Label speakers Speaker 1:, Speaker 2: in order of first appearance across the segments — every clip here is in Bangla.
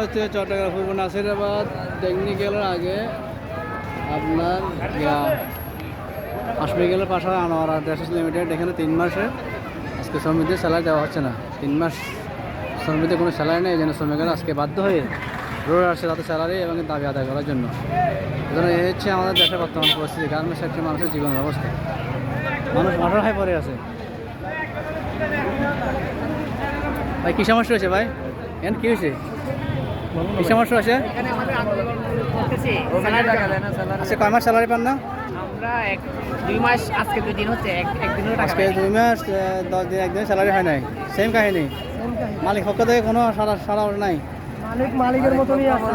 Speaker 1: হচ্ছে চট্টগ্রাম পূর্ব নাসিরাবাদ টেকনিক্যালের আগে আপনার হসপিটালের পাশে আনোয়ারা ড্রেসেস লিমিটেড। এখানে 3 মাসের আজকে শ্রমিকদের স্যালারি দেওয়া হচ্ছে না। 3 মাস শ্রমিকদের কোনো স্যালারি নেই, এই জন্য শ্রমিকরা আজকে বাধ্য হয়ে রোডে আসছে তাদের স্যালারি এবং দাবি আদায় করার জন্য। সুতরাং এই হচ্ছে আমাদের দেশের বর্তমান পরিস্থিতি, গার্মেন্টস সেক্টর মানুষের জীবনের অবস্থা। মানুষ মাঠের হয়ে পড়ে আছে। ভাই কী সমস্যা হয়েছে ভাই? এখানে কী হয়েছে? কী সমস্যা হয়েছে? আজকে কয় মাস স্যালারি পান না?
Speaker 2: আমরা 2 মাস, আজকে 2 দিন হচ্ছে, একদিনও টাকা
Speaker 1: আজকে 2 মাস 10 দিন, একদিন স্যালারি হয় নাই। সেম কাহিনী, মালিক পক্ষ থেকে কোনো সারা নাই।
Speaker 2: মালিকের মতনই আছে।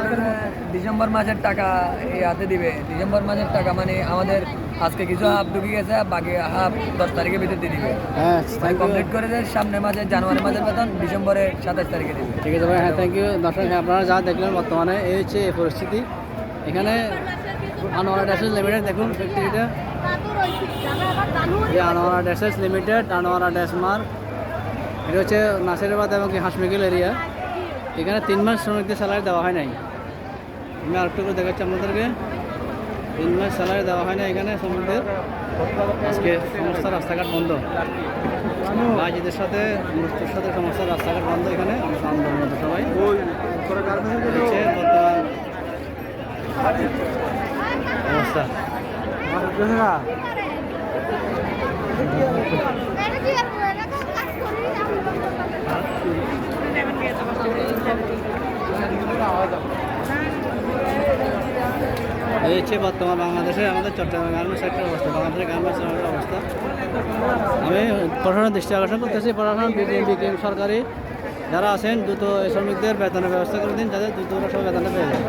Speaker 3: ডিসেম্বর মাসের টাকা এই হাতে দিবে। ডিসেম্বর মাসের টাকা মানে আমাদের আজকে কিছু হাফ ঢুকে গেছে, বাকি হাফ 10 তারিখের ভিতরে দিয়ে দিবে।
Speaker 1: হ্যাঁ,
Speaker 3: কমপ্লিট করে দেয় সামনে মাসে জানুয়ারি মাসের বেতন ডিসেম্বরের 27 তারিখে দিবে।
Speaker 1: ঠিক আছে ভাই, হ্যাঁ থ্যাংক ইউ। দর্শক আপনারা যা দেখলেন বর্তমানে এই হচ্ছে এই পরিস্থিতি। এখানে আনোয়ারা ড্রেসেস লিমিটেড দেখুন ফ্যাক্টরিটা, যে Anwara dresses limited, Anwara dress mark. এটা হচ্ছে নাসিরাবাদ এবং হাসমিকেল এরিয়া। এখানে 3 মাস শ্রমিকদের স্যালারি দেওয়া হয় নাই। আমি আরেকটু করে দেখাচ্ছি আপনাদেরকে। 3 মাস স্যালারি দেওয়া হয় না এখানে শ্রমিকদের। আজকে সমস্ত রাস্তাঘাট বন্ধ, বাজিদের সাথে মৃত্যুর সাথে সমস্ত রাস্তাঘাট বন্ধ। এখানে আন্দোলন সবাই হচ্ছে বর্তমান অবস্থা। এই হচ্ছে বর্তমান বাংলাদেশে আমাদের চট্টগ্রাম গার্মেন্টস সেক্টরের অবস্থা, বাংলাদেশের গার্মেন্টস সেক্টরের অবস্থা। আমি প্রশাসনের দৃষ্টি আকর্ষণ করতেছি, প্রশাসন বিকেএম সরকারি যারা আছেন দ্রুত শ্রমিকদের বেতনের ব্যবস্থা করে দিন, যাতে দ্রুত ওরা সব বেতনটা পেয়ে যায়।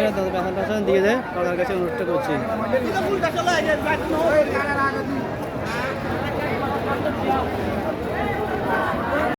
Speaker 1: বেতনটা দিয়ে দেয়, সরকারের কাছে অনুরোধ করছি।